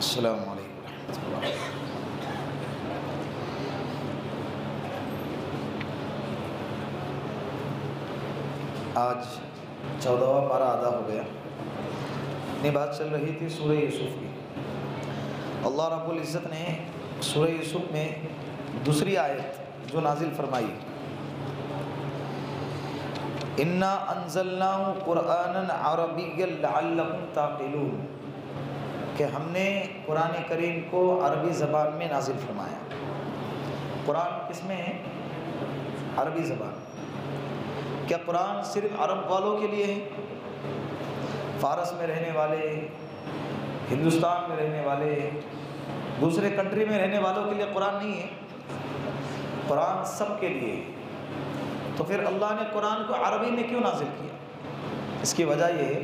السلام علیکم ورحمۃ اللہ۔ آج 14واں پارہ ادا ہو گیا۔ اپنی بات چل رہی تھی سورہ یوسف کی۔ اللہ رب العزت نے سورہ یوسف میں دوسری آیت جو نازل فرمائی، انا انزلناہ قرآنا عربیا لعلکم تعقلون، کہ ہم نے قرآن کریم کو عربی زبان میں نازل فرمایا۔ قرآن کس میں ہے؟ عربی زبان۔ کیا قرآن صرف عرب والوں کے لیے ہے؟ فارس میں رہنے والے، ہندوستان میں رہنے والے، دوسرے کنٹری میں رہنے والوں کے لیے قرآن نہیں ہے؟ قرآن سب کے لیے ہے۔ تو پھر اللہ نے قرآن کو عربی میں کیوں نازل کیا؟ اس کی وجہ یہ ہے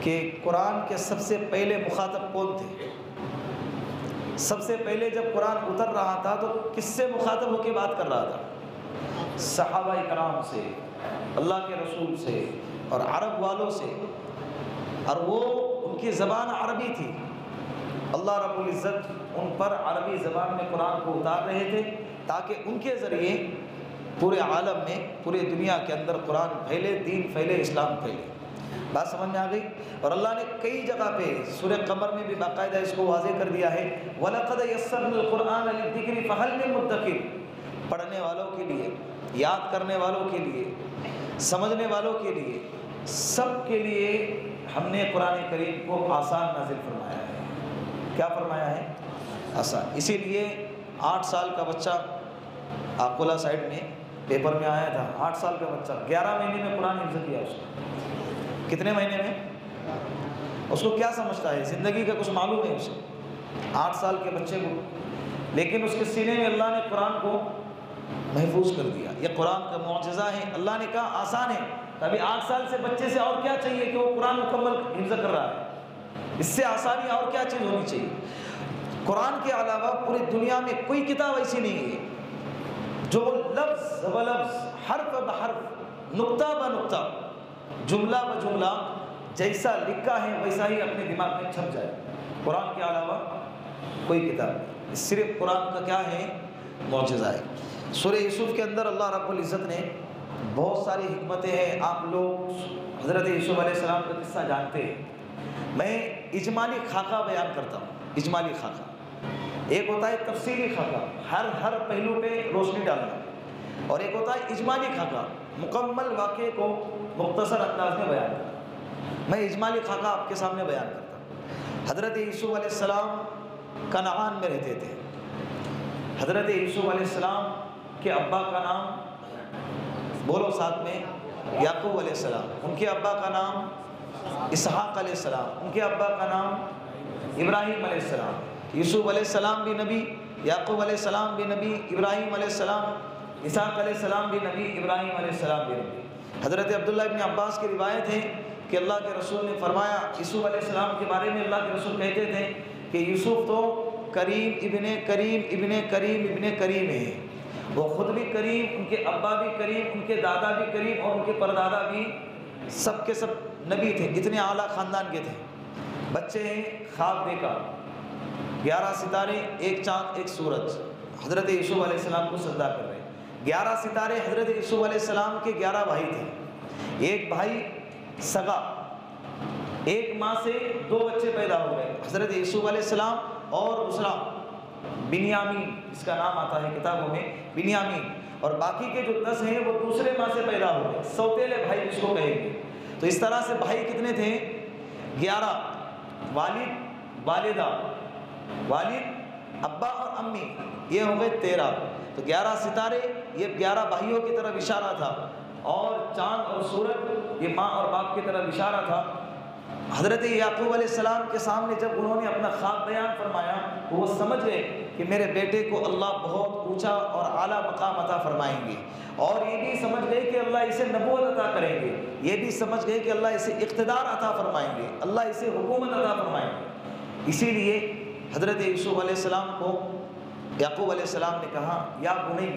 کہ قرآن کے سب سے پہلے مخاطب کون تھے؟ سب سے پہلے جب قرآن اتر رہا تھا تو کس سے مخاطب ہو کے بات کر رہا تھا؟ صحابہ کرام سے، اللہ کے رسول سے اور عرب والوں سے، اور وہ ان کی زبان عربی تھی۔ اللہ رب العزت ان پر عربی زبان میں قرآن کو اتار رہے تھے تاکہ ان کے ذریعے پورے عالم میں، پورے دنیا کے اندر قرآن پھیلے، دین پھیلے، اسلام پھیلے۔ بات سمجھ میں آ گئی؟ اور اللہ نے کئی جگہ پہ سورہ قمر میں بھی باقاعدہ اس کو واضح کر دیا ہے، وَلَقَدْ يَسَّرْنَا الْقُرْآنَ لِلذِّكْرِ فَهَلْ مِن مُدَّكِرٍ، پڑھنے والوں کے لیے، یاد کرنے والوں کے لیے، سمجھنے والوں کے لیے، سب کے لیے ہم نے قرآن کریم کو آسان نازل فرمایا ہے۔ کیا فرمایا ہے؟ آسان۔ اسی لیے 8 سال کا بچہ، آکولہ سائڈ میں پیپر میں آیا تھا، 8 سال کا بچہ 11 مہینے میں قرآن حفظ کیا اس نے۔ کتنے مہینے میں؟ اس کو کیا سمجھتا ہے؟ زندگی کا کچھ معلوم ہے اسے، 8 سال کے بچے کو، لیکن اس کے سینے میں اللہ نے قرآن کو محفوظ کر دیا۔ یہ قرآن کا معجزہ ہے۔ اللہ نے کہا آسان ہے، ابھی 8 سال سے بچے سے اور کیا چاہیے کہ وہ قرآن مکمل حفظ کر رہا ہے؟ اس سے آسانی اور کیا چیز ہونی چاہیے؟ قرآن کے علاوہ پوری دنیا میں کوئی کتاب ایسی نہیں ہے جو لفظ بلفظ، حرف بحرف، نقطہ بنقطہ، جملہ بجملہ جیسا لکھا ہے ویسا ہی اپنے دماغ میں چھپ جائے۔ قرآن کے علاوہ کوئی کتاب نہیں، صرف قرآن کا کیا ہے؟ معجزہ ہے۔ سورہ یوسف کے اندر اللہ رب العزت نے بہت ساری حکمتیں ہیں۔ آپ لوگ حضرت یوسف علیہ السلام کا قصہ جانتے ہیں۔ میں اجمالی خاکہ بیان کرتا ہوں۔ اجمالی خاکہ ایک ہوتا ہے تفصیلی خاکہ، ہر پہلو پہ روشنی ڈالنا، اور ایک ہوتا ہے اجمالی خاکہ، مکمل واقعے کو مختصر انداز میں بیان کرنا۔ میں اجمالی خاکہ آپ کے سامنے بیان کرتا ہوں۔ حضرت یوسف علیہ السلام کنعان میں رہتے تھے۔ حضرت یوسف علیہ السلام کے ابا کا نام، بولو ساتھ میں، یعقوب علیہ السلام۔ ان کے ابا کا نام اسحاق علیہ السلام۔ ان کے ابا کا نام ابراہیم علیہ السلام۔ یوسف علیہ السلام بھی نبی، یعقوب علیہ السلام بھی نبی، ابراہیم علیہ السلام، اسحاق علیہ السلام بھی نبی، ابراہیم علیہ السلام بھی نبی۔ حضرت عبداللہ ابن عباس کی روایت ہے کہ اللہ کے رسول نے فرمایا، یوسف علیہ السلام کے بارے میں اللہ کے رسول کہتے تھے کہ یوسف تو کریم ابن کریم ابن کریم ابن کریم ہے۔ وہ خود بھی کریم، ان کے ابا بھی کریم، ان کے دادا بھی کریم، اور ان کے پردادا بھی سب کے سب نبی تھے، اتنے اعلیٰ خاندان کے تھے۔ بچے ہیں، خواب دیکھا، 11 ستارے، ایک چاند ایک سورج، حضرت یوسف علیہ السلام کو سجدہ کر رہے ہیں۔ 11 ستارے حضرت یوسف علیہ السلام کے 11 بھائی تھے۔ ایک بھائی سگا، ایک ماں سے 2 بچے پیدا ہو گئے، حضرت یوسف علیہ السلام اور دوسرا بنیامین، اس کا نام آتا ہے کتابوں میں بنیامین، اور باقی کے جو 10 ہیں وہ دوسرے ماں سے پیدا ہو گئے، سوتیلے بھائی جس کو کہیں گے۔ تو اس طرح سے بھائی کتنے تھے؟ 11۔ والد، والدہ، والد، ابا اور امی، یہ ہو گئے 13۔ تو 11 ستارے یہ 11 بھائیوں کی طرف اشارہ تھا، اور چاند اور سورج یہ ماں اور باپ کی طرف اشارہ تھا۔ حضرت یعقوب علیہ السلام کے سامنے جب انہوں نے اپنا خواب بیان فرمایا تو وہ سمجھ گئے کہ میرے بیٹے کو اللہ بہت اونچا اور اعلیٰ مقام عطا فرمائیں گے، اور یہ بھی سمجھ گئے کہ اللہ اسے نبوت عطا کریں گے، یہ بھی سمجھ گئے کہ اللہ اسے اقتدار عطا فرمائیں گے، اللہ اسے حکومت عطا فرمائیں گے۔ اسی لیے حضرت یوسف علیہ السلام کو یعقوب علیہ السلام نے کہا، یا بنی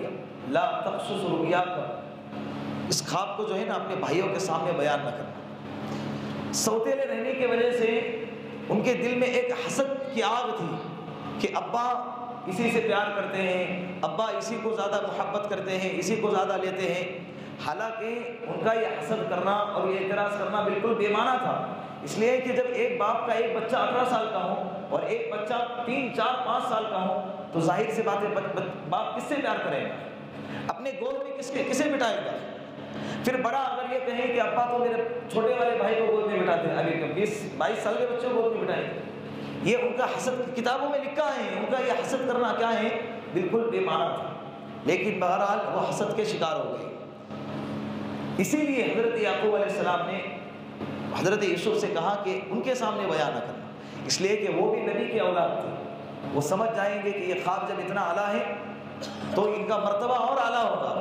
لا تقصص رؤیاک، اس خواب کو جو ہے نا اپنے بھائیوں کے سامنے بیان نہ کرنا۔ سوتیلے رہنے کی وجہ سے ان کے دل میں ایک حسد کی آگ تھی کہ ابا اسی سے پیار کرتے ہیں، ابا اسی کو زیادہ محبت کرتے ہیں، اسی کو زیادہ لیتے ہیں۔ حالانکہ ان کا یہ حسد کرنا اور یہ اعتراض کرنا بالکل بے معنی تھا، اس لیے کہ جب ایک باپ کا ایک بچہ 18 سال کا ہو اور ایک بچہ 3، 4، 5 سال کا ہو تو ظاہر سی بات ہے باپ کس سے پیار کرے گا؟ اپنے گود میں کسے بٹھائے گا؟ پھر بڑا اگر یہ کہیں کہ ابا تو میرے چھوٹے والے بھائی کو گود میں بٹھاتے ہیں، ابھی 20-22 سال کے بچے کو گود میں بٹھائیں گے، یہ ان کا حسد کتابوں میں لکھا ہے، ان کا یہ حسد کرنا کیا ہے؟ بالکل بے معنی تھا، لیکن بہرحال وہ حسد کے شکار ہو گئے۔ اسی لیے حضرت یعقوب علیہ السلام نے حضرت یوسف سے کہا کہ ان کے سامنے بیان نہ کرنا، اس لیے کہ وہ بھی نبی کی اولاد تھے، وہ سمجھ جائیں گے کہ یہ خواب جب اتنا اعلیٰ ہے تو ان کا مرتبہ اور اعلیٰ ہوگا،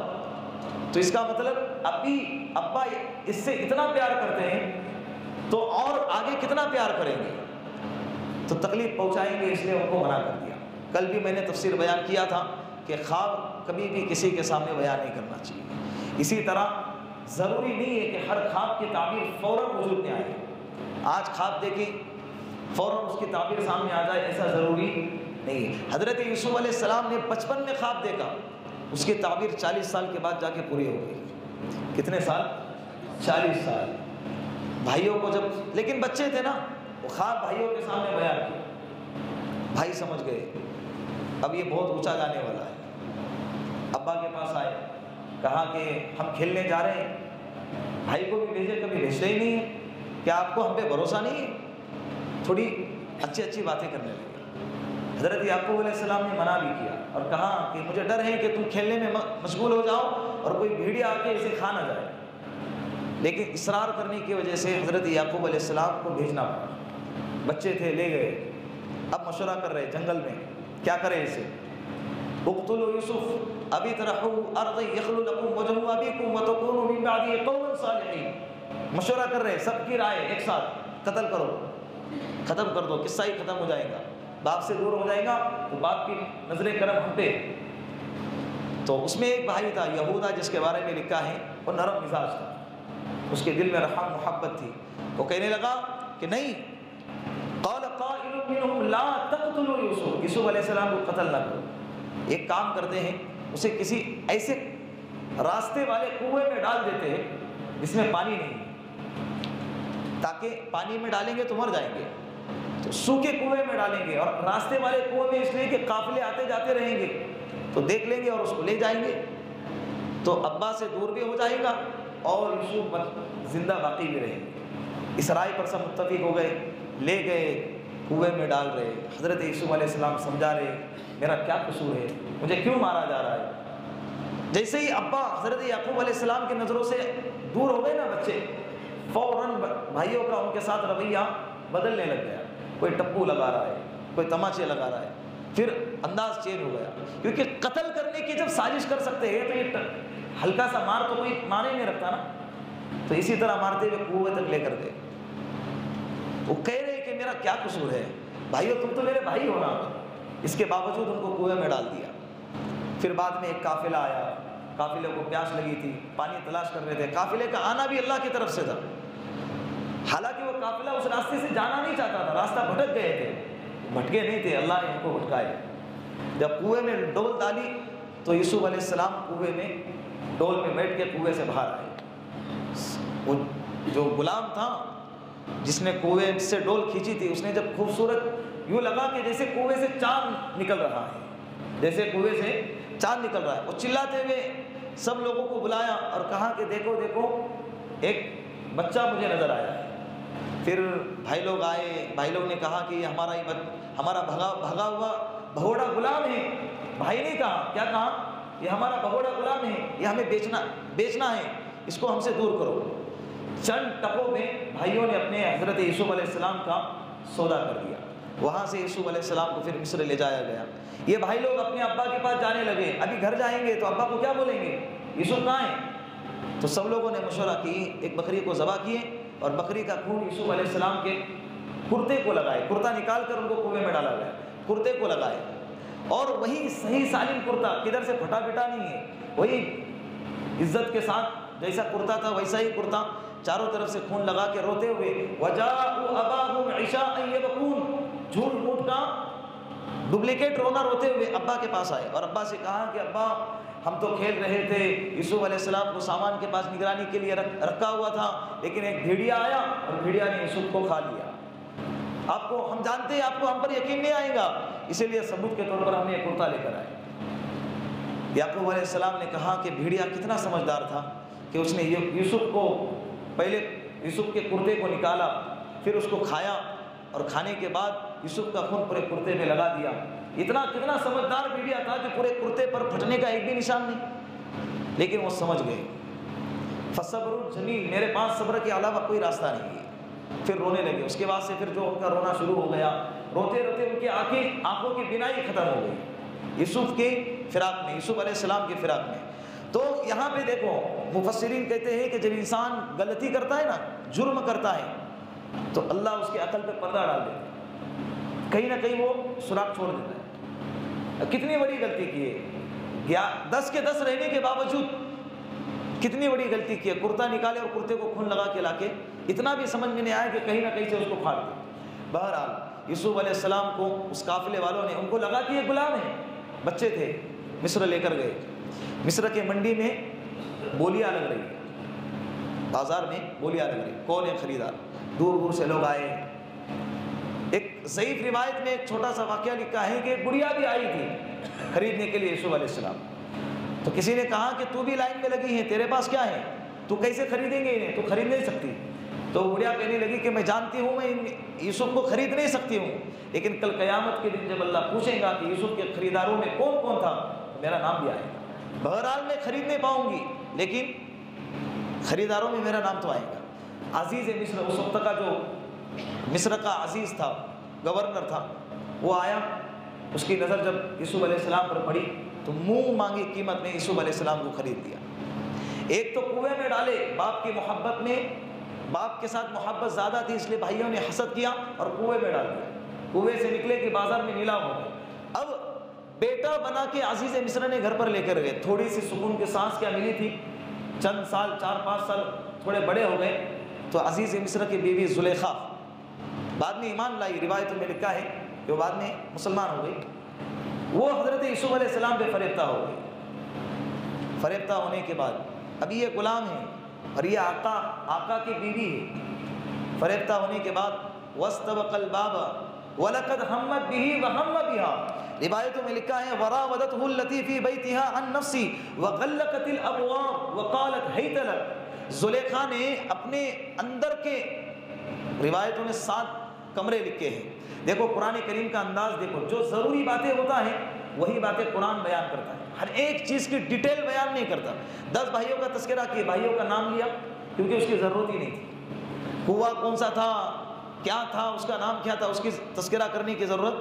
تو اس کا مطلب ابھی ابا اس سے اتنا پیار کرتے ہیں تو اور آگے کتنا پیار کریں گے، تو تکلیف پہنچائیں گے، اس لیے ان کو منع کر دیا۔ کل بھی میں نے تفسیر بیان کیا تھا کہ خواب کبھی بھی کسی کے سامنے بیان نہیں کرنا چاہیے۔ اسی طرح ضروری نہیں ہے کہ ہر خواب کی تعبیر فوراً وجود میں آئے، آج خواب دیکھیں فوراً اس کی تعبیر سامنے آ جائے، ایسا ضروری نہیں ہے۔ حضرت یوسف علیہ السلام نے بچپن میں خواب دیکھا، اس کی تعبیر 40 سال کے بعد جا کے پوری ہو گئی۔ کتنے سال؟ 40 سال۔ بھائیوں کو جب، لیکن بچے تھے نا، وہ خواب بھائیوں کے سامنے بیان کیا، بھائی سمجھ گئے اب یہ بہت اونچا جانے والا ہے۔ ابا کے پاس آئے، کہا کہ ہم کھیلنے جا رہے ہیں، بھائی کو بھی بھیجے، کبھی بھیجتے ہی نہیں ہے، کیا آپ کو ہم پہ بھروسہ نہیں ہے؟ تھوڑی اچھی باتیں کرنے لگے۔ حضرت یعقوب علیہ السلام نے منع بھی کیا اور کہا کہ مجھے ڈر ہے کہ تم کھیلنے میں مشغول ہو جاؤ اور کوئی بھیڑیا آ کے اسے کھا نہ جائے، لیکن اصرار کرنے کی وجہ سے حضرت یعقوب علیہ السلام کو بھیجنا پڑا۔ بچے تھے، لے گئے، اب مشورہ کر رہے جنگل میں کیا کریں اسے۔ اقتلوا یوسف ابی طرحوا ارض یخل لکم وجہ ابیکم وتکونوا من بعدہ قوما صالحین، مشورہ کر رہے، سب کی رائے ایک ساتھ، قتل کرو، ختم کر دو، قصہ ہی ختم ہو جائے گا، باپ سے دور ہو جائے گا تو باپ کی نظر کرم ہم پہ۔ تو اس میں ایک بھائی تھا یہودا، جس کے بارے میں لکھا ہے وہ نرم مزاج تھا، اس کے دل میں رحم محبت تھی، وہ کہنے لگا کہ نہیں، قال قائل منهم لا تقتلوا یوسف، یوسف علیہ السلام کو قتل نہ کرو، ایک کام کرتے ہیں اسے کسی ایسے راستے والے کنویں میں ڈال دیتے ہیں جس میں پانی نہیں، تاکہ پانی میں ڈالیں گے تو مر جائیں گے، تو سوکھے کنویں میں ڈالیں گے، اور راستے والے کنویں میں اس لیے کہ قافلے آتے جاتے رہیں گے تو دیکھ لیں گے اور اس کو لے جائیں گے، تو ابا سے دور بھی ہو جائے گا اور یوسف زندہ باقی بھی رہیں گے۔ اس رائے پر سب متفق ہو گئے، لے گئے، کنویں میں ڈال رہے۔ حضرت یوسف علیہ السلام سمجھا رہے میرا کیا قصور ہے، مجھے کیوں مارا جا رہا ہے۔ جیسے ہی ابا حضرت یعقوب علیہ السلام کی نظروں سے دور ہو گئے نا بچے، فوراً بھائیوں کا ان کے ساتھ رویہ بدلنے لگ گیا، کوئی ٹپو لگا رہا ہے، کوئی تماچے لگا رہا ہے، پھر انداز چینج ہو گیا، کیونکہ قتل کرنے کی جب سازش کر سکتے ہیں تو یہ ہلکا سا مار تو کوئی مانے نہیں رکھتا نا، تو اسی طرح مارتے ہوئے کنویں تک لے کر گئے۔ وہ کہہ رہے کہ میرا کیا قصور ہے، بھائیو تم تو میرے بھائی ہو نا، اس کے باوجود ان کو کنویں میں ڈال دیا۔ پھر بعد میں ایک قافلہ آیا، قافلے کو پیاس لگی تھی، پانی تلاش کر رہے تھے، قافلے کا آنا بھی اللہ کی طرف سے تھا، حالانکہ وہ قافلہ اس راستے سے جانا نہیں چاہتا تھا، راستہ بھٹک گئے تھے، بھٹکے نہیں تھے، اللہ نے ان کو بھٹکائے۔ جب کنویں میں ڈول ڈالی تو یوسف علیہ السلام کنویں میں ڈول میں بیٹھ کے کنویں سے باہر آئے۔ وہ جو غلام تھا جس نے کنویں سے ڈول کھینچی تھی، اس نے جب خوبصورت یوں لگا کہ جیسے کنویں سے چاند نکل رہا ہے، جیسے کنویں سے چاند نکل رہا ہے، وہ چلاتے ہوئے سب لوگوں کو بلایا اور کہا کہ دیکھو دیکھو ایک بچہ مجھے نظر آیا ہے۔ پھر بھائی لوگ آئے، بھائی لوگ نے کہا کہ یہ ہمارا بھگا ہوا بھگوڑا غلام ہے۔ بھائی نے کہا، کیا کہا؟ یہ ہمارا بھگوڑا غلام ہے، یہ ہمیں بیچنا ہے، اس کو ہم سے دور کرو۔ چند ٹپوں میں بھائیوں نے اپنے حضرت یوسف علیہ السلام کا سودا کر دیا، وہاں سے یوسف علیہ السلام کو پھر مصر لے جایا گیا۔ یہ بھائی لوگ اپنے ابا کے پاس جانے لگے، ابھی گھر جائیں گے تو ابا کو کیا بولیں گے، یوسف کہاں ہے؟ تو سب لوگوں نے مشورہ کی، ایک بکری کو ذبح کیے اور بکری کا خون یوسف علیہ السلام کے کرتے کو لگائے، کرتا نکال کر ان کو کنویں میں ڈالا گیا، کرتے کو لگائے، اور وہی صحیح سالم کرتا، کدھر سے پھٹا پٹا نہیں ہے، وہی عزت کے ساتھ جیسا کرتا تھا ویسا ہی کرتا چاروں طرف سے خون لگا کے روتے ہوئے وَجَاءُوا أَبَاهُمْ عِشَاءً يَبْكُونَ جھوٹ موٹ کا ڈپلیکیٹ رونا روتے ہوئے ابا کے پاس آئے اور ابا سے کہا کہ ابا ہم تو کھیل رہے تھے، یوسف علیہ السلام کو سامان کے پاس نگرانی کے لیے رکھا ہوا تھا، لیکن ایک بھیڑیا آیا اور بھیڑیا نے یوسف کو کھا لیا۔ آپ کو ہم جانتے ہیں آپ کو ہم پر یقین نہیں آئے گا، اسی لیے ثبوت کے طور پر ہم نے ایک کرتا لے کر آئے۔ یعقوب علیہ السلام نے کہا کہ بھیڑیا کتنا سمجھدار تھا کہ اس نے یوسف کو پہلے یوسف کے کرتے کو نکالا، پھر اس کو کھایا اور کھانے کے بعد یوسف کا خون پورے کرتے میں لگا دیا۔ کتنا سمجھدار بھیڑیا تھا کہ پورے کرتے پر پھٹنے کا ایک بھی نشان نہیں، لیکن وہ سمجھ گئے۔ فصبر جمیل، میرے پاس صبر کے علاوہ کوئی راستہ نہیں ہے۔ پھر رونے لگے، اس کے بعد سے پھر جو ان کا رونا شروع ہو گیا، روتے روتے ان کی آنکھوں کی بینائی ختم ہو گئی یوسف کے فراق میں، یوسف علیہ السلام کے فراق میں۔ تو یہاں پہ دیکھو مفسرین کہتے ہیں کہ جب انسان غلطی کرتا ہے نا، جرم کرتا ہے، تو اللہ اس کے عقل پہ پردہ ڈال دیتا ہے، کہیں نہ کہیں وہ سراغ چھوڑ دیتا ہے۔ کتنی بڑی غلطی کی ہے، 10 کے 10 رہنے کے باوجود کتنی بڑی غلطی کی ہے، کرتا نکالے اور کرتے کو خون لگا کے لا کے، اتنا بھی سمجھ میں نہیں آیا کہ کہیں نہ کہیں سے اس کو پھاڑ دے۔ بہرحال یوسف علیہ السلام کو اس قافلے والوں نے، ان کو لگا کہ یہ غلام ہیں، بچے تھے، مصر لے کر گئے۔ مصر کے منڈی میں بولیاں لگ رہی ہیں، بازار میں بولیاں لگ رہی، کون ہے خریدار؟ دور دور سے لوگ آئے۔ ایک ضعیف روایت میں ایک چھوٹا سا واقعہ لکھا ہے کہ ایک بڑھیا بھی آئی تھی خریدنے کے لیے یوسف علیہ السلام۔ تو کسی نے کہا کہ تو بھی لائن میں لگی ہے، تیرے پاس کیا ہے، تو کیسے خریدیں گے انہیں، تو خرید نہیں سکتی۔ تو بڑھیا کہنے لگی کہ میں جانتی ہوں میں یوسف کو خرید نہیں سکتی ہوں، لیکن کل قیامت کے دن جب اللہ پوچھے گا کہ یوسف کے خریداروں میں کون کون تھا، میرا نام بھی آئے گا۔ بہرحال میں خرید نہیں پاؤں گی، لیکن خریداروں میں میرا نام تو آئے گا۔ عزیز مصر، اس وقت کا جو مصر کا عزیز تھا، گورنر تھا، وہ آیا، اس کی نظر جب یوسف علیہ السلام پر پڑی تو منہ مانگی قیمت میں یوسف علیہ السلام کو خرید لیا۔ ایک تو کنویں میں ڈالے، باپ کی محبت میں، باپ کے ساتھ محبت زیادہ تھی اس لیے بھائیوں نے حسد کیا اور کنویں میں ڈال دیا، کنویں سے نکلے کہ بازار میں نیلام ہو گئے۔ اب بیٹا بنا کے عزیز مصر نے گھر پر لے کر گئے، تھوڑی سی سکون کی سانس کیا ملی تھی، چند سال 4-5 سال تھوڑے بڑے ہو گئے تو عزیز مصر کی بیوی زلیخا بعد میں ایمان لائی، روایتوں میں لکھا ہے کہ وہ بعد میں مسلمان ہو گئی، وہ حضرت یوسف علیہ السلام پہ فریفتہ ہو گئی۔ فریفتہ ہونے کے بعد ابھی یہ غلام ہے اور یہ آقا کی بیوی ہے۔ فریفتہ ہونے کے بعد واستبق الباب ولقد همت به وهم بها، روایتوں میں لکھا ہے وراودته التي في بيتها عن نفسي وغلقت الابواب وقالت هيت لك، زلیخا نے اپنے اندر کے، روایتوں میں 7 کمرے لکھے ہیں۔ دیکھو قرآن کریم کا انداز دیکھو، جو ضروری باتیں ہوتا ہے وہی باتیں قرآن بیان کرتا ہے، ہر ایک چیز کی ڈیٹیل بیان نہیں کرتا۔ 10 بھائیوں کا تذکرہ کیا، بھائیوں کا نام لیا کیونکہ اس کی ضرورت ہی نہیں تھی، کنواں کون سا تھا، کیا تھا، اس کا نام کیا تھا، اس کی تذکرہ کرنے کی ضرورت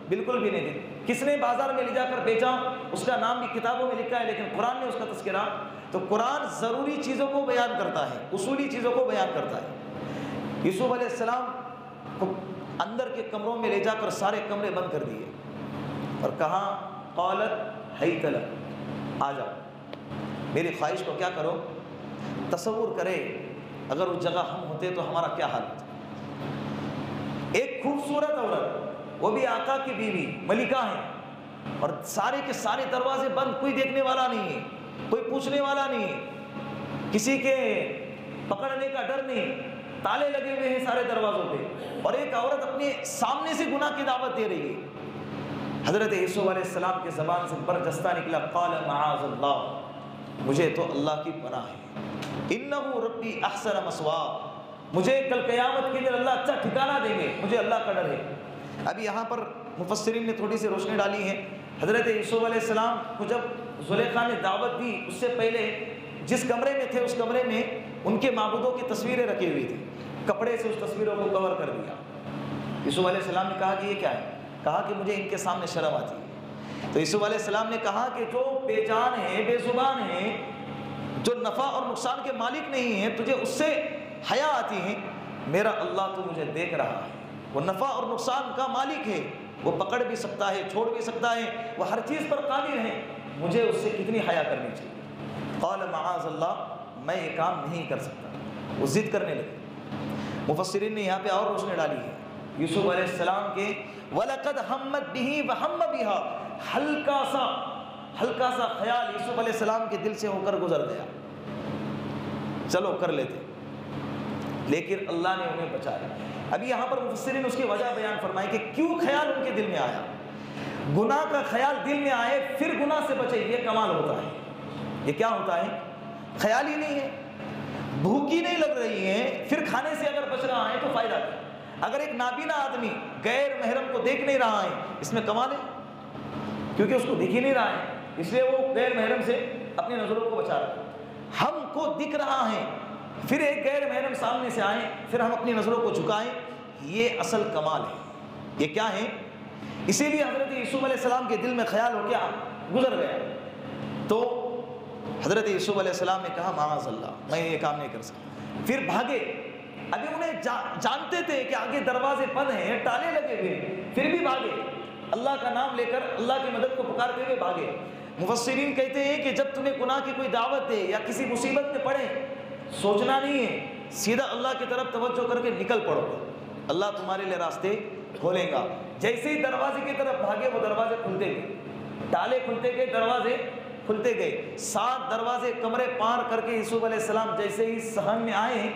بالکل بھی نہیں تھی۔ کس نے بازار میں لے جا کر بیچا اس کا نام بھی کتابوں میں لکھا ہے، لیکن قرآن نے اس کا تذکرہ، تو قرآن ضروری چیزوں کو بیان کرتا ہے، اصولی چیزوں کو بیان کرتا ہے۔ یوسف علیہ السلام کو اندر کے کمروں میں لے جا کر سارے کمرے بند کر دیے اور کہا قالت حیت لک، آ جاؤ، میری خواہش کو کیا کرو، تصور کرے اگر اس جگہ ہم ہوتے تو ہمارا کیا حال ہوتا۔ ایک خوبصورت عورت، وہ بھی آقا کی بیوی، ملکہ ہے، اور سارے کے سارے دروازے بند، کوئی دیکھنے والا نہیں ہے، کوئی پوچھنے والا نہیں ہے، کسی کے پکڑنے کا ڈر نہیں، تالے لگے ہوئے ہیں سارے دروازوں پہ، اور ایک عورت اپنے سامنے سے گناہ کی دعوت دے رہی ہے۔ حضرت یوسف علیہ السلام کے زبان سے برجستہ نکلا قال معاذ اللہ، مجھے تو اللہ کی پناہ ہے، انہ ربی احسن مثواہ، مجھے کل قیامت کے دن اللہ اچھا ٹھکانہ دیں گے، مجھے اللہ کا ڈر ہے۔ اب یہاں پر مفسرین نے تھوڑی سی روشنی ڈالی ہے، حضرت یوسف علیہ السلام کو جب زلیخا نے دعوت دی، اس سے پہلے جس کمرے میں تھے اس کمرے میں ان کے معبودوں کی تصویریں رکھی ہوئی تھی، کپڑے سے اس تصویروں کو کور کر دیا۔ یوسف علیہ السلام نے کہا کہ یہ کیا ہے، کہا کہ مجھے ان کے سامنے شرم آتی ہے۔ تو یوسف علیہ السلام نے کہا کہ جو بے جان ہیں، بے زبان ہیں، جو نفع اور نقصان کے مالک نہیں ہیں، تجھے اس سے حیا آتی ہے، میرا اللہ تو مجھے دیکھ رہا ہے، وہ نفع اور نقصان کا مالک ہے، وہ پکڑ بھی سکتا ہے، چھوڑ بھی سکتا ہے، وہ ہر چیز پر قادر ہے، مجھے اس سے کتنی حیا کرنی چاہیے۔ قال معاذ اللہ، میں یہ کام نہیں کر سکتا، وہ ضد کرنے لگے۔ مفسرین نے یہاں پہ اور روشنی ڈالی ہے یوسف علیہ السلام کے وَلَقَدْ هَمَّتْ بِهِ وَهَمَّ بِهَا، ہلکا سا خیال یوسف علیہ السلام کے دل سے ہو کر گزر گیا، چلو کر لیتے، لیکن اللہ نے انہیں بچایا۔ ابھی یہاں پر مفسرین اس کی وجہ بیان فرمائی کہ کیوں خیال ان کے دل میں آیا۔ گناہ کا خیال دل میں آئے پھر گناہ سے بچے، یہ کمال ہوتا ہے۔ یہ کیا ہوتا ہے؟ خیال ہی نہیں ہے، بھوک ہی نہیں لگ رہی ہے، پھر کھانے سے اگر بچ رہا ہے تو فائدہ کیا؟ اگر ایک نابینا آدمی غیر محرم کو دیکھ نہیں رہا ہے، اس میں کمال ہے، کیونکہ اس کو دکھ ہی نہیں رہا ہے، اس لیے وہ غیر محرم سے اپنی نظروں کو بچا رہا ہے۔ ہم کو دکھ رہا ہے، پھر ایک غیر محرم سامنے سے آئیں، پھر ہم اپنی نظروں کو جھکائیں، یہ اصل کمال ہے۔ یہ کیا ہے؟ اسی لیے حضرت یوسف علیہ السلام کے دل میں خیال ہو کے گزر گیا، تو حضرت یوسف علیہ السلام نے کہا معاذ اللہ، میں یہ کام نہیں کر سکتا، پھر بھاگے۔ ابھی انہیں جانتے تھے کہ آگے دروازے بند ہیں، تالے لگے ہوئے، پھر بھی بھاگے، اللہ کا نام لے کر اللہ کی مدد کو پکارتے ہوئے بھاگے۔ مفسرین کہتے ہیں کہ جب تمہیں گناہ کی کوئی دعوت دے یا کسی مصیبت میں پڑے، سوچنا نہیں ہے، سیدھا اللہ کی طرف توجہ کر کے نکل پڑو، اللہ تمہارے لیے راستے کھولے گا۔ جیسے ہی دروازے کی طرف بھاگے، وہ دروازے کھلتے گئے، تالے کھلتے گئے، دروازے کھلتے گئے۔ 7 دروازے کمرے پار کر کے یوسف علیہ السلام جیسے ہی صحن میں آئے،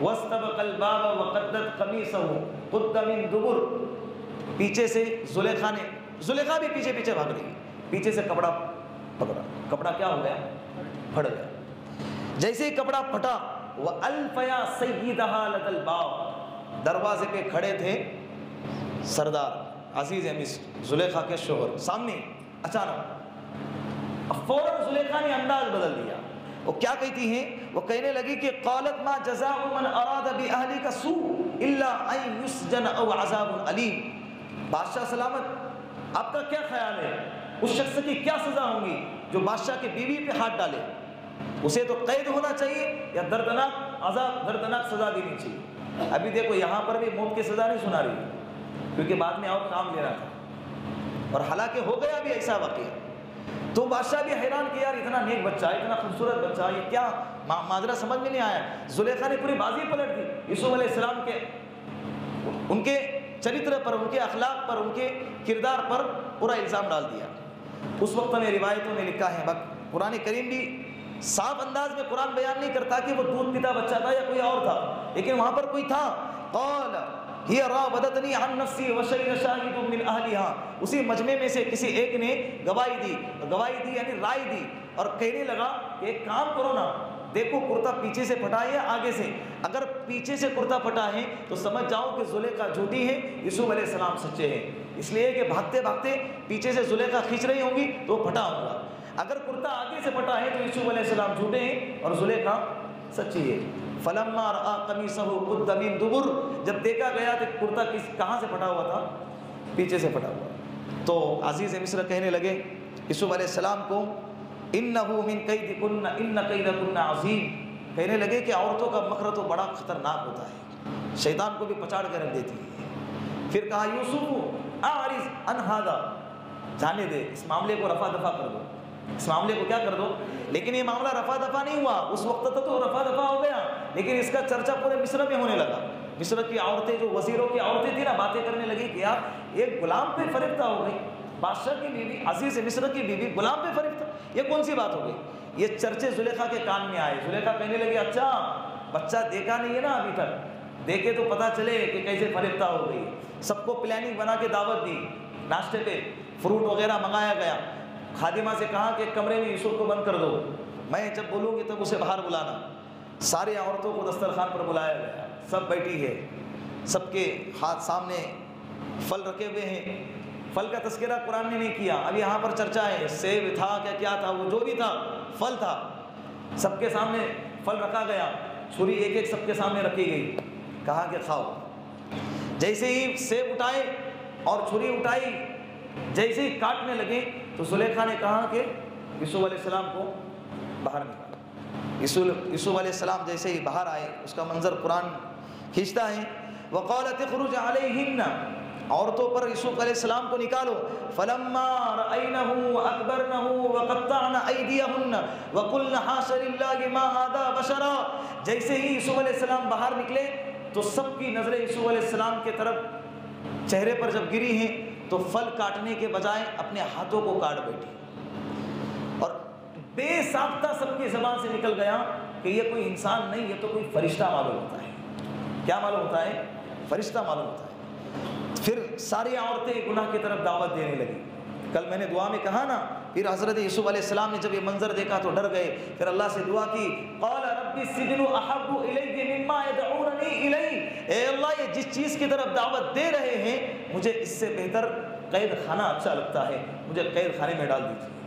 وَاسْتَبَقَ الْبَابَ وَقَدَّتْ قَمِيصَهُ قُدَّ مِن دُبُرٍ، پیچھے سے زلیخا بھی پیچھے پیچھے بھاگ رہی ہے، پیچھے سے کپڑا پکڑا، کپڑا کیا ہو گیا؟ پھٹ گیا۔ جیسے ہی کپڑا پھٹا، وَأَلْفَيَا سَيِّدَهَا لَدَى الْبَابِ، دروازے پہ کھڑے تھے سردار عزیز مصر زلیخا کے شوہر سامنے، اچانک فوراً زلیخا نے انداز بدل دیا۔ وہ کیا کہتی ہیں؟ وہ کہنے لگی کہ قالت ما جزاء من اراد باهلك سوء الا ان يسجن او عذاب الیم۔ بادشاہ سلامت، آپ کا کیا خیال ہے اس شخص کی کیا سزا ہوگی جو بادشاہ کی بیوی پہ ہاتھ ڈالے؟ اسے تو قید ہونا چاہیے یا دردناک عذاب، دردناک سزا دینی چاہیے۔ ابھی دیکھو یہاں پر بھی موت کی سزا نہیں سنا رہی، کیونکہ بعد میں اور کام لے رہا تھا، اور حالانکہ ہو گیا بھی ایسا واقعہ۔ تو بادشاہ بھی حیران کہ یار اتنا نیک بچہ، اتنا خوبصورت بچہ، یہ کیا ماجرا سمجھ میں نہیں آیا۔ زلیخا نے پوری بازی پلٹ دی، یوسف علیہ السلام کے ان کے چرتر پر، ان کے اخلاق پر، ان کے کردار پر پورا الزام ڈال دیا۔ اس وقت میں روایتوں میں لکھا ہے، قرآن کریم بھی صاف انداز میں قرآن بیان نہیں کرتا کہ وہ دودھ پیتا بچہ تھا یا کوئی اور تھا، لیکن وہاں پر کوئی تھا۔ قال ہی راودتنی عن نفسی وشہد شاہد من اہلہا، اسی مجمع میں سے کسی ایک نے گواہی دی یعنی رائے دی، اور کہنے لگا کہ ایک کام کرو نا، دیکھو کرتا پیچھے سے پھٹا ہے یا آگے سے، اگر پیچھے سے کرتا پھٹا ہے تو سمجھ جاؤ کہ زلیخا جھوٹی ہے، یوسف علیہ السلام سچے ہیں، اس لیے کہ بھاگتے بھاگتے پیچھے سے زلیخا کھینچ رہی ہوں گی تو پھٹا ہوگا، اگر کرتا آگے سے پھٹا ہے تو یوسف علیہ السلام جھوٹے ہیں اور زلیخا سچی ہے۔ فلما رأى قمیصه قد من دبر، جب دیکھا گیا کہ کرتا کہاں سے پھٹا ہوا تھا؟ پیچھے سے پھٹا ہوا۔ تو عزیز مصر کہنے لگے یوسف علیہ السلام کو، انه من کیدکن ان کیدکن عظیم، کہنے لگے کہ عورتوں کا مکر تو بڑا خطرناک ہوتا ہے، شیطان کو بھی پچاڑ کر رکھ دیتی ہے۔ پھر کہا یوسف اعرض عن ھذا، جانے دے، اس معاملے کو رفع دفع کر دو، اس معاملے کو کیا کر دو۔ لیکن یہ معاملہ رفع دفع نہیں ہوا، اس وقت تک تو رفع دفع ہو گیا، لیکن اس کا چرچا پورے مصر میں ہونے لگا۔ مصر کی عورتیں، جو وزیروں کی عورتیں تھیں نا، باتیں کرنے لگی کہ یار ایک غلام پہ فریفتہ ہو گئی، بادشاہ کی بیوی، عزیز مصر کی بیوی غلام پہ فریفتہ، یہ کون سی بات ہو گئی؟ یہ چرچے زلیخا کے کان میں آئے۔ زلیخا کہنے لگی اچھا بچہ دیکھا نہیں ہے نا ابھی تک، دیکھے تو پتہ چلے کہ کیسے فریفتہ ہو گئی۔ سب کو پلاننگ بنا کے دعوت دی، ناشتے پہ فروٹ وغیرہ منگایا گیا، خادمہ سے کہا کہ کمرے میں یوسف کو بند کر دو، میں جب بولوں گی تب اسے باہر بلانا۔ ساری عورتوں کو دسترخوان پر بلایا گیا، سب بیٹھی ہے، سب کے ہاتھ سامنے پھل رکھے ہوئے ہیں۔ پھل کا تذکرہ قرآن نے نہیں کیا، اب یہاں پر چرچا ہے، سیب تھا کیا تھا، وہ جو بھی تھا پھل تھا، سب کے سامنے پھل رکھا گیا، چھری ایک ایک سب کے سامنے رکھی گئی، کہا کہ کھاؤ۔ جیسے ہی سیب اٹھائے اور چھری اٹھائی، جیسے ہی کاٹنے لگے تو زلیخا نے کہا کہ یوسف علیہ السلام کو باہر نکالا۔ یوسف علیہ السلام جیسے ہی باہر آئے، اس کا منظر قرآن کھینچتا ہے، وقالت اخرج علیہن، عورتوں پر یوسف علیہ السلام کو نکالو. فلما رأینہ اکبرنہ وقطعن ایدیہن وقلن حاش للہ ما ھذا بشرا. جیسے ہی یوسف علیہ السلام باہر نکلے تو سب کی نظریں یوسف علیہ السلام کے طرف چہرے پر جب گری ہیں تو پھل کاٹنے کے بجائے اپنے ہاتھوں کو کاٹ بیٹھی. اور بے ساختہ سب کی زبان سے نکل گیا کہ یہ کوئی انسان نہیں, یہ تو کوئی فرشتہ معلوم ہوتا ہے. کیا معلوم ہوتا ہے؟ فرشتہ معلوم ہوتا ہے. پھر ساری عورتیں گناہ کی طرف دعوت دینے لگی. کل میں نے دعا میں کہا نا, پھر حضرت یوسف علیہ السلام نے جب یہ منظر دیکھا تو ڈر گئے. پھر اللہ سے دعا کی, قال رب السجن احب الی مما یدعوننی الی. اے اللہ, یہ جس چیز کی طرف دعوت دے رہے ہیں مجھے اس سے بہتر قید خانہ اچھا لگتا ہے, مجھے قید خانے میں ڈال دیجیے.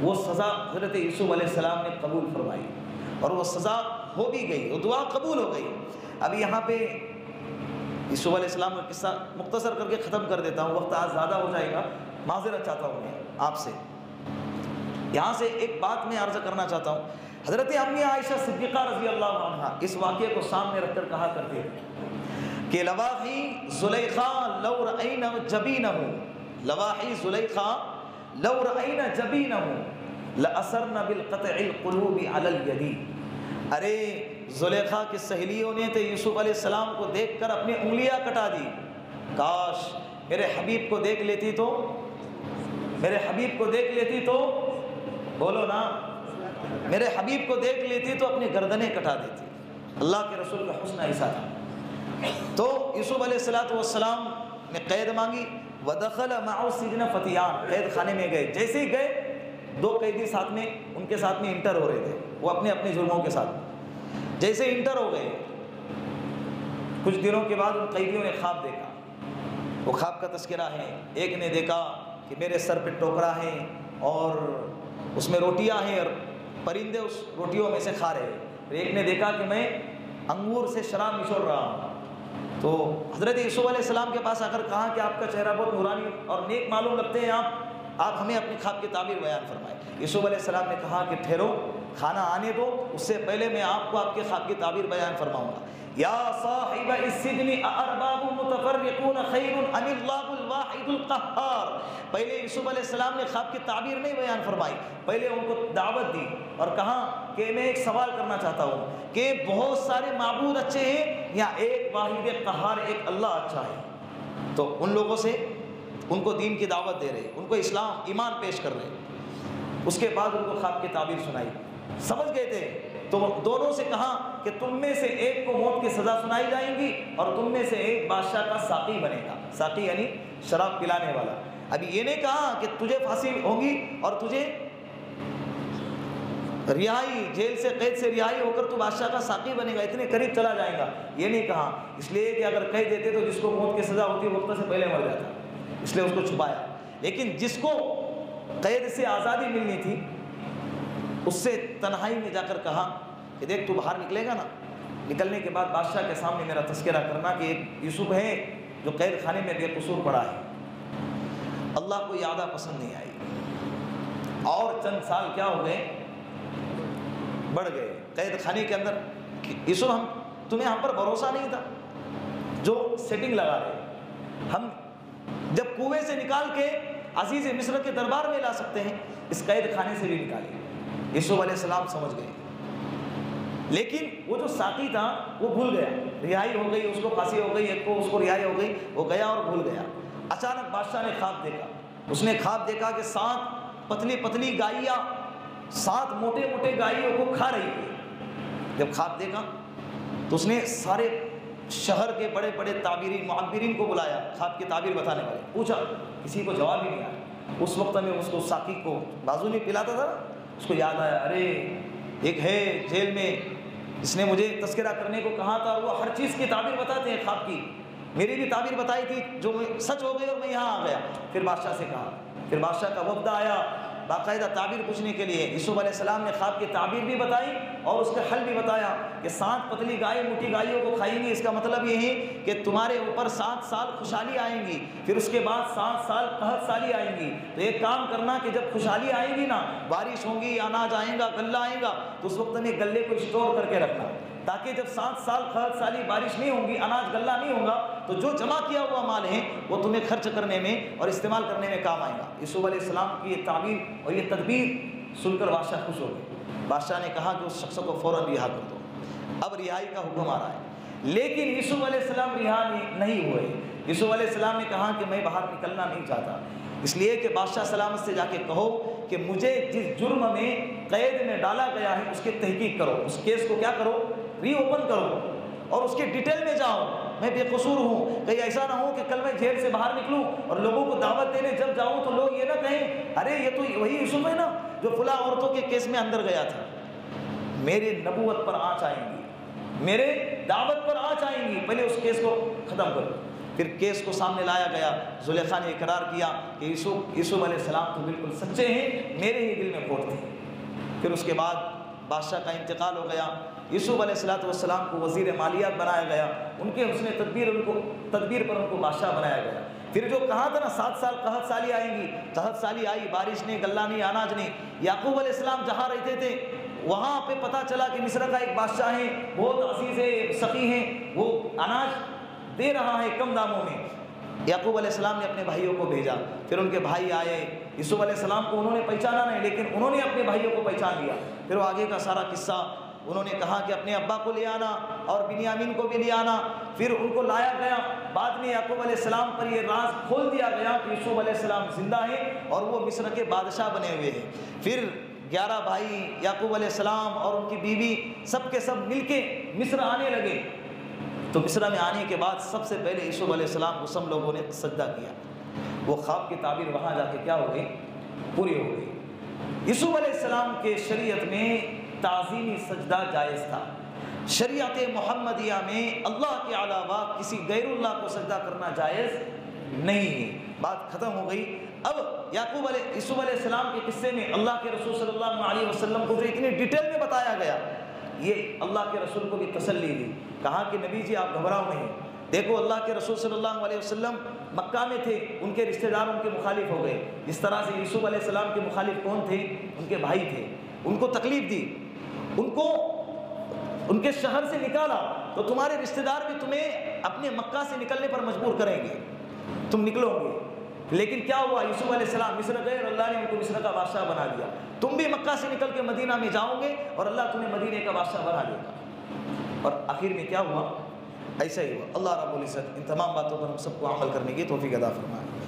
وہ سزا حضرت یوسف علیہ السلام نے قبول فرمائی اور وہ سزا ہو بھی گئی, وہ دعا قبول ہو گئی. اب یہاں پہ یوسف علیہ السلام کا قصہ مختصر کر کے ختم کر دیتا ہوں, وقت آج زیادہ ہو جائے گا, معذرت چاہتا ہوں میں آپ سے. یہاں سے ایک بات میں عرض کرنا چاہتا ہوں. حضرت امی عائشہ صدیقہ رضی اللہ عنہا اس واقعے کو سامنے رکھ کر کہا کرتے ہیں کہ لواحی زلیخا لو رأینا جبینہ, لواحی زلیخا لو رأینا جبینہ لأثرنا بالقطع القلوب علی الید. ارے زلیخا کی سہیلیوں نے تو یوسف علیہ السلام کو دیکھ کر اپنی انگلیاں کٹا دی. کاش میرے حبیب کو دیکھ لیتی تو, میرے حبیب کو دیکھ لیتی تو, بولو نا, میرے حبیب کو دیکھ لیتی تو اپنی گردنیں کٹا دیتی. اللہ کے رسول کا حسن ایسا تھا. تو یوسف علیہ السلام نے قید مانگی. ودخل معه السجن فتیان, قید خانے میں گئے. جیسے ہی گئے دو قیدی ساتھ میں ان کے ساتھ میں انٹر ہو رہے تھے, وہ اپنے اپنے جرموں کے ساتھ. جیسے انٹر ہو گئے کچھ دنوں کے بعد ان قیدیوں نے خواب دیکھا. وہ خواب کا تذکرہ ہے. ایک نے دیکھا کہ میرے سر پہ ٹوکرا ہے اور اس میں روٹیاں ہیں اور پرندے اس روٹیوں میں سے کھا رہے ہیں. ایک نے دیکھا کہ میں انگور سے شراب نچوڑ رہا ہوں. تو حضرت یوسف علیہ السلام کے پاس آ کر کہا کہ آپ کا چہرہ بہت نورانی اور نیک معلوم لگتے ہیں, آپ ہمیں اپنی خواب کی تعبیر بیان فرمائیں. یوسف علیہ السلام نے کہا کہ ٹھہرو, کھانا آنے دو, اس سے پہلے میں آپ کو آپ کے خواب کی تعبیر بیان فرماؤں گا. یا صاحب السجن اارباب متفرقون خیر ام اللہ الواحد القہار. پہلے یوسف علیہ السلام نے خواب کی تعبیر نہیں بیان فرمائی, پہلے ان کو دعوت دی اور کہا کہ میں ایک سوال کرنا چاہتا ہوں کہ بہت سارے معبود اچھے ہیں یا ایک واحد قہار ایک اللہ اچھا ہے. تو ان لوگوں سے ان کو دین کی دعوت دے رہے, ان کو اسلام ایمان پیش کر رہے. اس کے بعد ان کو خواب کی تعبیر سنائی, سمجھ گئے تھے. تو دونوں سے کہا کہ تم میں سے ایک کو موت کی سزا سنائی جائیں گی اور تم میں سے ایک بادشاہ کا ساقی بنے گا. ساقی یعنی شراب پلانے والا. ابھی یہ نہیں کہا کہ تجھے پھانسی ہوگی اور تجھے رہائی, جیل سے قید سے رہائی ہو کر تو بادشاہ کا ساقی بنے گا, اتنے قریب چلا جائے گا. یہ نہیں کہا, اس لیے کہ اگر کہہ دیتے تو جس کو موت کی سزا ہوتی وقت سے پہلے مر جاتا, اس لیے اس کو چھپایا. لیکن جس کو قید سے آزادی ملنی تھی اس سے تنہائی میں جا کر کہا کہ دیکھ تو باہر نکلے گا نا, نکلنے کے بعد بادشاہ کے سامنے میرا تذکرہ کرنا کہ ایک یوسف ہے جو قید خانے میں بے قصور پڑا ہے. اللہ کو یہ عادہ پسند نہیں آئی اور چند سال کیا ہو گئے, بڑھ گئے قید خانے کے اندر. یوسف تمہیں ہم پر بھروسہ نہیں تھا جو سیٹنگ لگا رہے, ہم جب کنویں سے نکال کے عزیز مصر کے دربار میں لا سکتے ہیں, اس قید خانے سے بھی نکالے. یوسف علیہ السلام سمجھ گئے, لیکن وہ جو ساقی تھا وہ بھول گیا. رہائی ہو گئی, اس کو پھانسی ہو گئی, ایک کو اس کو رہائی ہو گئی, وہ گیا اور بھول گیا. اچانک بادشاہ نے خواب دیکھا. اس نے خواب دیکھا کہ 7 پتلی پتلی گائیاں 7 موٹے موٹے گائیوں کو کھا رہی تھی. جب خواب دیکھا تو اس نے سارے شہر کے بڑے بڑے تعبیرین معبرین کو بلایا, خواب کی تعبیر بتانے والے. پوچھا, کسی کو جواب ہی نہیں آیا. اس وقت میں اس کو ساقی کو بازو نہیں پلاتا تھا, اس کو یاد آیا, ارے ایک ہے جیل میں اس نے مجھے تذکرہ کرنے کو کہا تھا, وہ ہر چیز کی تعبیر بتاتے ہیں خواب کی. میری بھی تعبیر بتائی تھی جو سچ ہو گئی اور میں یہاں آ گیا. پھر بادشاہ سے کہا, پھر بادشاہ کا وفد آیا باقاعدہ تعبیر پوچھنے کے لیے. یوسف علیہ السلام نے خواب کی تعبیر بھی بتائی اور اس کا حل بھی بتایا کہ 7 پتلی گائے موٹی گائیوں کو کھائیں گی, اس کا مطلب یہ ہے کہ تمہارے اوپر 7 سال خوشحالی آئیں گی, پھر اس کے بعد 7 سال قحط سالی آئیں گی. تو ایک کام کرنا کہ جب خوشحالی آئے گی نا, بارش ہوں گی, اناج آئے گا, غلہ آئے گا, تو اس وقت میں گلے کو اسٹور کر کے رکھنا. تاکہ جب 7 سال قحط سالی بارش نہیں ہوں گی، اناج غلہ نہیں ہوگا، تو جو جمع کیا ہوا مال ہے وہ تمہیں خرچ کرنے میں اور استعمال کرنے میں کام آئے گا۔ یوسف علیہ السلام کی یہ تعبیر اور یہ تدبیر سن کر بادشاہ خوش ہو گئے۔ بادشاہ نے کہا کہ اس شخص کو فوراً رہا کر دو۔ اب رہائی کا حکم آ رہا ہے، لیکن یوسف علیہ السلام رہا نہیں ہوئے۔ یوسف علیہ السلام نے کہا کہ میں باہر نکلنا نہیں چاہتا، اس لیے کہ بادشاہ سلامت سے جا کے کہو کہ مجھے جس جرم میں قید میں ڈالا گیا ہے اس کی تحقیق کرو، اس کیس کو کیا کرو، ری اوپن کرو اور اس کے ڈیٹیل میں جاؤ، میں بے قصور ہوں۔ کہیں ایسا نہ ہو کہ کل میں جیل سے باہر نکلوں اور لوگوں کو دعوت دینے جب جاؤں تو لوگ یہ نہ کہیں ارے یہ تو وہی یوسف ہے نا جو فلاں عورتوں کے کیس میں اندر گیا تھا۔ میرے نبوت پر آنچ آئیں گی، میرے دعوت پر آنچ آئیں گی، پہلے اس کیس کو ختم کرو۔ پھر کیس کو سامنے لایا گیا، زلیخا نے اقرار کیا کہ یوسف علیہ السلام تو بالکل سچے ہیں، میرے ہی دل میں کھوٹ تھے۔ پھر اس کے بعد بادشاہ کا انتقال ہو گیا، یوسف علیہ السلام کو وزیر مالیات بنایا گیا، ان کے حسن تدبیر پر ان کو بادشاہ بنایا گیا۔ پھر جو کہا تھا نا 7 سال قحط سالی آئیں گی، قحط سالی آئی، بارش نہیں، غلہ نہیں، اناج نہیں۔ یعقوب علیہ السلام جہاں رہتے تھے وہاں پہ پتہ چلا کہ مصر کا ایک بادشاہ ہے، بہت عزیز ہے، سخی ہے، وہ اناج دے رہا ہے کم داموں میں۔ یعقوب علیہ السلام نے اپنے بھائیوں کو بھیجا، پھر ان کے بھائی آئے، یوسف علیہ السلام کو انہوں نے پہچانا نہیں لیکن انہوں نے اپنے بھائیوں کو پہچان لیا۔ پھر وہ آگے کا سارا قصہ انہوں نے کہا کہ اپنے ابا کو لے آنا اور بنیامین کو بھی لے آنا۔ پھر ان کو لایا گیا، بعد میں یعقوب علیہ السلام پر یہ راز کھول دیا گیا کہ یوسف علیہ السلام زندہ ہیں اور وہ مصر کے بادشاہ بنے ہوئے ہیں۔ پھر 11 بھائی یعقوب علیہ السلام اور ان کی بیوی سب کے سب مل کے مصر آنے لگے۔ تو مصر میں آنے کے بعد سب سے پہلے یوسف علیہ السلام کو سب لوگوں نے سجدہ کیا۔ وہ خواب کی تعبیر وہاں جا کے کیا ہو گئی، پوری ہو گئی۔ یوسف علیہ السلام کے شریعت میں تعظیمی سجدہ جائز تھا۔ شریعت محمدیہ میں اللہ کے علاوہ کسی غیر اللہ کو سجدہ کرنا جائز نہیں ہے۔ بات ختم ہو گئی۔ اب یوسف علیہ السلام کے قصے میں اللہ کے رسول صلی اللہ علیہ وسلم کو جو اتنی ڈیٹیل میں بتایا گیا، یہ اللہ کے رسول کو بھی تسلی دی۔ کہا کہ نبی جی آپ گھبراؤ نہیں، دیکھو اللہ کے رسول صلی اللہ علیہ وسلم مکہ میں تھے، ان کے رشتہ دار ان کے مخالف ہو گئے، جس طرح سے یوسف علیہ السلام کے مخالف کون تھے، ان کے بھائی تھے، ان کو تکلیف دی، ان کو ان کے شہر سے نکالا، تو تمہارے رشتہ دار بھی تمہیں اپنے مکہ سے نکلنے پر مجبور کریں گے، تم نکلو گے۔ لیکن کیا ہوا، یوسف علیہ السلام مصر گئے اور اللہ نے ان کو مصر کا بادشاہ بنا دیا۔ تم بھی مکہ سے نکل کے مدینہ میں جاؤ گے اور اللہ تمہیں مدینے کا بادشاہ بنا دے گا۔ اور آخر میں کیا ہوا، ایسا ہی ہوا۔ اللہ رب العزت ان تمام باتوں پر ہم سب کو عمل کرنے کی توفیق عطا فرمائے۔